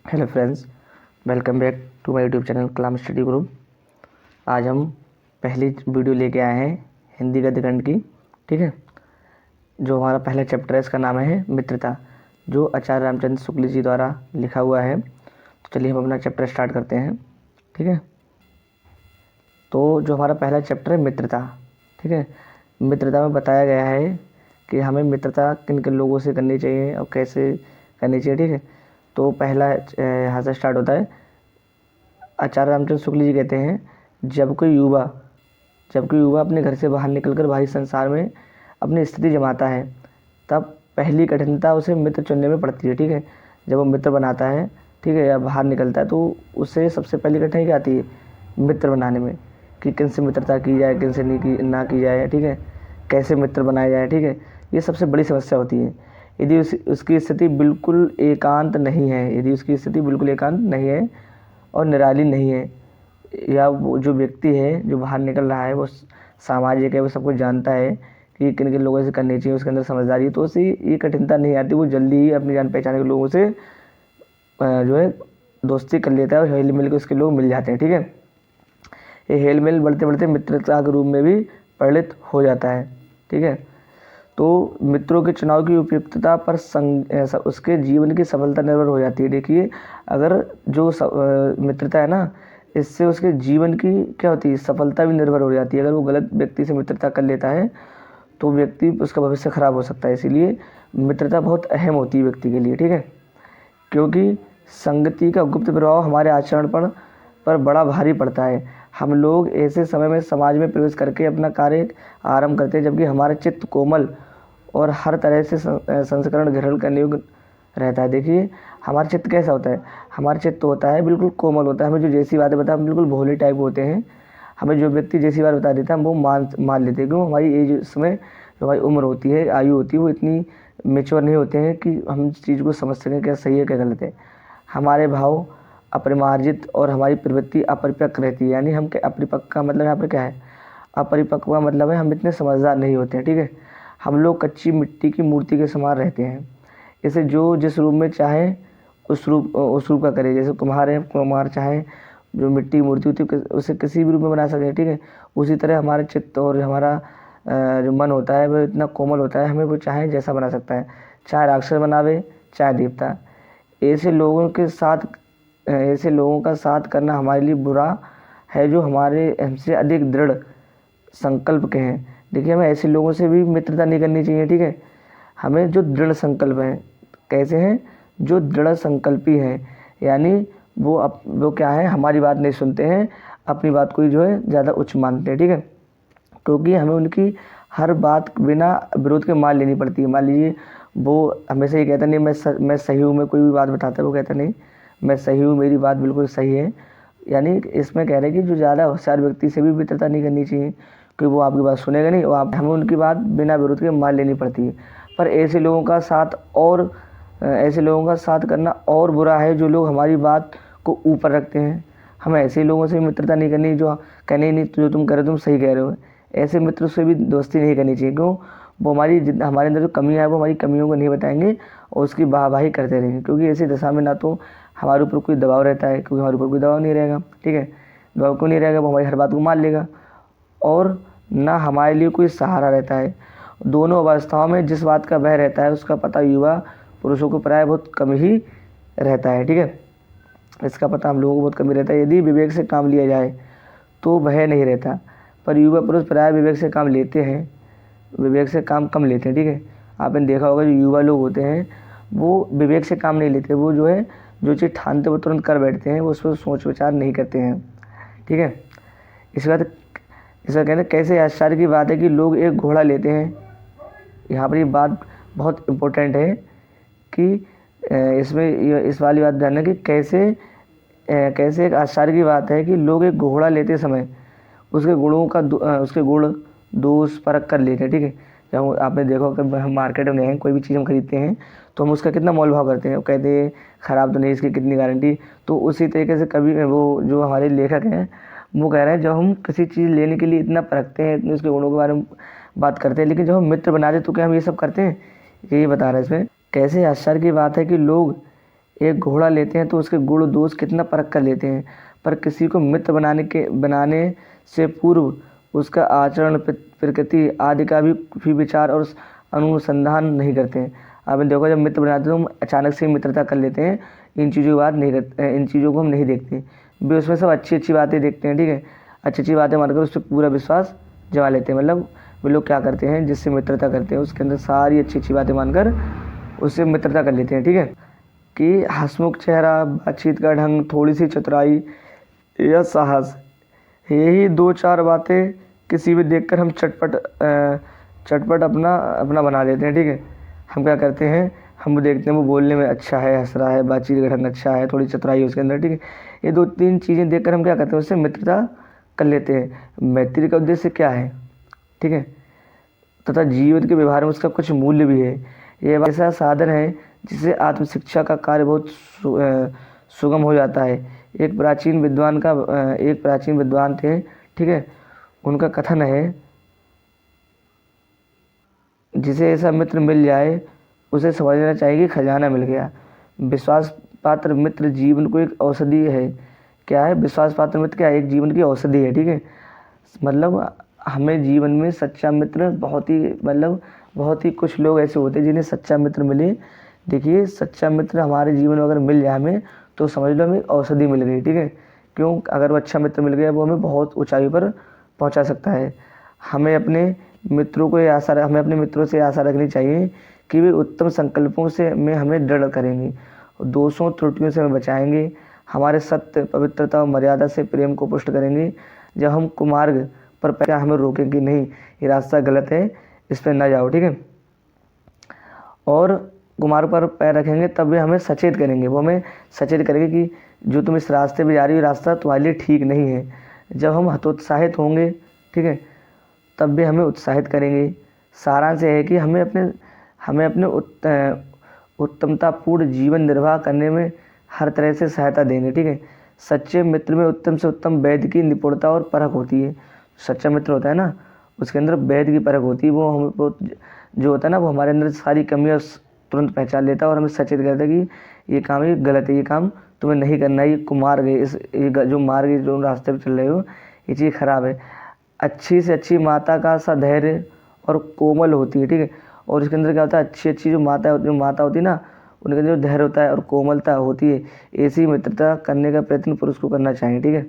Hello friends, welcome back to my YouTube channel Kalam study group. आज हम पहली video लेके आए हैं हिंदी गद्य खंड की। ठीक है, जो हमारा पहला चैप्टर है इसका नाम है मित्रता, जो आचार्य रामचंद्र शुक्ल जी द्वारा लिखा हुआ है। तो चलिए हम अपना चैप्टर स्टार्ट करते हैं। ठीक है, तो जो हमारा पहला चैप्टर है मित्रता। ठीक है, मित्रता में बताया गया है कि हमें मित्रता किन किन लोगों से करनी चाहिए और कैसे करनी चाहिए। ठीक है, तो पहला यहाँ से स्टार्ट होता है। आचार्य रामचंद्र शुक्ल जी कहते हैं, जब कोई युवा अपने घर से बाहर निकलकर बाहरी संसार में अपनी स्थिति जमाता है, तब पहली कठिनता उसे मित्र चुनने में पड़ती है। ठीक है, जब वो मित्र बनाता है, ठीक है, या बाहर निकलता है, तो उसे सबसे पहली कठिनाई क्या आती है मित्र बनाने में, कि किन से मित्रता की जाए, किन से ना की जाए। ठीक है, कैसे मित्र बनाया जाए। ठीक है, ये सबसे बड़ी समस्या होती है। यदि उसकी स्थिति बिल्कुल एकांत नहीं है और निराली नहीं है, या वो जो व्यक्ति है जो बाहर निकल रहा है वो सामाजिक है, वो सब कुछ जानता है कि किन किन लोगों से करनी चाहिए, उसके अंदर समझदारी है, तो उसे ये कठिनता नहीं आती। वो जल्दी ही अपनी जान पहचान के लोगों से जो है दोस्ती कर लेता है और हेल मिल के उसके लोग मिल जाते हैं। ठीक है, ये हेल मिल बढ़ते बढ़ते मित्रता के रूप में भी परिणित हो जाता है। ठीक है, तो मित्रों के चुनाव की उपयुक्तता पर उसके जीवन की सफलता निर्भर हो जाती है। देखिए, अगर जो मित्रता है ना, इससे उसके जीवन की क्या होती है, सफलता भी निर्भर हो जाती है। अगर वो गलत व्यक्ति से मित्रता कर लेता है तो व्यक्ति उसका भविष्य खराब हो सकता है। इसीलिए मित्रता बहुत अहम होती है व्यक्ति के लिए। ठीक है, क्योंकि संगति का गुप्त प्रभाव हमारे आचरण पर बड़ा भारी पड़ता है। हम लोग ऐसे समय में समाज में प्रवेश करके अपना कार्य आरंभ करते हैं जबकि हमारा चित्त कोमल और हर तरह से संस्करण ग्रहण करने योग्य रहता है। देखिए, हमारा चित्त कैसा होता है, हमारा चित्त होता है बिल्कुल कोमल होता है। हमें जो जैसी बातें बताए, हम बिल्कुल भोले टाइप होते हैं। हमें जो व्यक्ति जैसी बात बता देता है हम वो मान लेते हैं। क्यों, हमारी एज उसमें जो हमारी उम्र होती है, आयु होती है, वो इतनी मेच्योर नहीं होते हैं कि हम चीज़ को समझ सकें क्या सही है क्या गलत है। हमारे भाव अपरिमार्जित और हमारी प्रवृत्ति अपरिपक्व रहती है। यानी हम अपरिपक्व का मतलब यहाँ पर क्या है, अपरिपक्व का मतलब है हम इतने समझदार नहीं होते हैं। ठीक है, हम लोग कच्ची मिट्टी की मूर्ति के समान रहते हैं। इसे जो जिस रूप में चाहे उस रूप का करे। जैसे कुम्हार है, कुम्हार चाहे जो मिट्टी की मूर्ति होती है उसे किसी भी रूप में बना सके। ठीक है, उसी तरह हमारा चित्त और हमारा जो मन होता है वो इतना कोमल होता है, हमें वो चाहे जैसा बना सकता है, चाहे राक्षस बनावे चाहे देवता। ऐसे लोगों का साथ करना हमारे लिए बुरा है जो हमसे अधिक दृढ़ संकल्प के हैं। देखिए, हमें ऐसे लोगों से भी मित्रता नहीं करनी चाहिए। ठीक है, हमें जो दृढ़ संकल्प हैं, कैसे हैं, जो दृढ़ संकल्पी हैं, यानी वो क्या है, हमारी बात नहीं सुनते हैं, अपनी बात को ही जो है ज़्यादा उच्च मानते हैं। ठीक है, क्योंकि हमें उनकी हर बात बिना विरोध के मान लेनी पड़ती है। मान लीजिए वो हमेशा ये कहता नहीं मैं सही हूँ, मैं कोई भी बात बताता है वो कहता नहीं मैं सही हूँ, मेरी बात बिल्कुल सही है। यानी इसमें कह रहे हैं कि जो ज़्यादा होशियार व्यक्ति से भी मित्रता नहीं करनी चाहिए, कि वो आपकी बात सुनेगा नहीं और हमें उनकी बात बिना विरोध के मान लेनी पड़ती है। पर ऐसे लोगों का साथ करना और बुरा है जो लोग हमारी बात को ऊपर रखते हैं। हमें ऐसे लोगों से मित्रता नहीं करनी जो कहने नहीं जो तुम कह रहे हो तुम सही कह रहे हो। ऐसे मित्र से भी दोस्ती नहीं करनी चाहिए। क्यों, वो हमारे अंदर जो कमियां है वो हमारी कमियों को नहीं बताएंगे और उसकी वाहवाही करते रहेंगे। क्योंकि ऐसी दशा में ना तो हमारे ऊपर कोई दबाव रहता है, क्योंकि हमारे ऊपर कोई दबाव नहीं रहेगा। ठीक है, दबाव क्यों नहीं रहेगा, वो हमारी हर बात को मान लेगा, और ना हमारे लिए कोई सहारा रहता है। दोनों अवस्थाओं में जिस बात का भय रहता है उसका पता युवा पुरुषों को प्राय बहुत कम ही रहता है। ठीक है, इसका पता हम लोगों को बहुत कम ही रहता है। यदि विवेक से काम लिया जाए तो भय नहीं रहता, पर युवा पुरुष प्राय विवेक से काम लेते हैं, विवेक से काम कम लेते हैं। ठीक है, आपने देखा होगा जो युवा लोग होते हैं वो विवेक से काम नहीं लेते, वो जो है जो चीज़ ठानते वो तुरंत कर बैठते हैं, वो उस पर सोच विचार नहीं करते हैं। ठीक है, इसके बाद इसका कहते हैं कैसे आश्चर्य की बात है कि लोग एक घोड़ा लेते हैं। यहाँ पर ये बात बहुत इम्पोर्टेंट है कि इसमें इस वाली बात ध्यान है कि कैसे एक आश्चर्य की बात है कि लोग एक घोड़ा लेते समय उसके गुण दोष परख कर लेते हैं। ठीक है, जब आपने देखा कि हम मार्केट में हैं, कोई भी चीज़ हम खरीदते हैं तो हम उसका कितना मोल भाव करते हैं, वो कहते हैं ख़राब तो नहीं, इसकी कितनी गारंटी। तो उसी तरीके से कभी वो जो हमारे लेखक हैं वो कह रहे हैं जब हम किसी चीज़ लेने के लिए इतना परखते हैं, इतने उसके गुणों के बारे में बात करते हैं, लेकिन जब हम मित्र बनाते तो क्या हम ये सब करते हैं, यही बता रहे हैं इसमें। कैसे आश्चर्य की बात है कि लोग एक घोड़ा लेते हैं तो उसके गुण दोष कितना परख कर लेते हैं, पर किसी को मित्र बनाने से पूर्व उसका आचरण, प्रकृति आदि का भी विचार और अनुसंधान नहीं करते हैं। अब देखो, जब मित्र बनाते हैं तो हम अचानक से मित्रता कर लेते हैं, इन चीज़ों की बात नहीं करते, इन चीज़ों को हम नहीं देखते। वे उसमें सब अच्छी अच्छी बातें देखते हैं, ठीक है, अच्छी अच्छी बातें मानकर उस पर पूरा विश्वास जमा लेते हैं। मतलब वे लोग क्या करते हैं, जिससे मित्रता करते हैं उसके अंदर सारी अच्छी अच्छी बातें मानकर उससे मित्रता कर लेते हैं, ठीक है। कि हंसमुख चेहरा, बातचीत का ढंग, थोड़ी सी चतुराई या साहस, यही 2-4 बातें किसी भी देखकर हम चटपट अपना अपना बना लेते हैं, ठीक है। हम क्या करते हैं, हम देखते हैं वो बोलने में अच्छा है, हंस रहा है, बातचीत का ढंग अच्छा है, थोड़ी चतुराई है उसके अंदर, ठीक है। ये 2-3 चीज़ें देखकर हम क्या करते हैं, उससे मित्रता कर लेते हैं। मैत्री का उद्देश्य क्या है, ठीक है, तथा जीवन के व्यवहार में उसका कुछ मूल्य भी है। ये ऐसा साधन है जिससे आत्मशिक्षा का कार्य बहुत सुगम हो जाता है। एक प्राचीन विद्वान थे, ठीक है, उनका कथन है, जिसे ऐसा मित्र मिल जाए उसे समझना चाहिए कि खजाना मिल गया। विश्वास पात्र मित्र जीवन को एक औषधि है। क्या है विश्वास पात्र मित्र? क्या है? एक जीवन की औषधि है, ठीक है। मतलब हमें जीवन में सच्चा मित्र बहुत ही कुछ लोग ऐसे होते हैं जिन्हें सच्चा मित्र मिले। देखिए, सच्चा मित्र हमारे जीवन में अगर मिल जाए हमें, तो समझ लो हमें औषधि मिल गई, ठीक है। क्यों? अगर वो अच्छा मित्र मिल गया, वो हमें बहुत ऊंचाई पर पहुंचा सकता है। हमें अपने हमें अपने मित्रों से आशा रखनी चाहिए कि वे उत्तम संकल्पों से हमें दृढ़ करेंगे, दोषों त्रुटियों से हमें बचाएंगे, हमारे सत्य, पवित्रता और मर्यादा से प्रेम को पुष्ट करेंगे। जब हम कुमार्ग पर क्या हमें रोकेंगे नहीं, ये रास्ता गलत है, इस पर न जाओ, ठीक है। और कुमार्ग पर पैर रखेंगे तब वे हमें सचेत करेंगे, वो हमें सचेत करेंगे कि जो तुम इस रास्ते पे जा रही हो, रास्ता तुम्हारे लिए ठीक नहीं है। जब हम हतोत्साहित होंगे, ठीक है, तब भी हमें उत्साहित करेंगे। सारांश है कि हमें अपने उत्तमतापूर्ण जीवन निर्वाह करने में हर तरह से सहायता देंगे, ठीक है। सच्चे मित्र में उत्तम से उत्तम वैद्य की निपुणता और परख होती है। सच्चा मित्र होता है ना, उसके अंदर वैद्य की परख होती है। जो होता है ना, वो हमारे अंदर सारी कमियां तुरंत पहचान लेता है और हमें सचेत करता है कि ये काम ये गलत है, ये काम तुम्हें नहीं करना है, ये कुमार्ग है, जो मार्ग, जो रास्ते पर चल रहे हो, ये चीज़ खराब है। अच्छी से अच्छी माता का सा धैर्य और कोमल होती है, ठीक है। और इसके अंदर क्या होता है, अच्छी जो माता होती है ना, उनके अंदर जो धैर्य होता है और कोमलता होती है। ऐसी मित्रता करने का प्रयत्न पुरुष को करना चाहिए, ठीक है।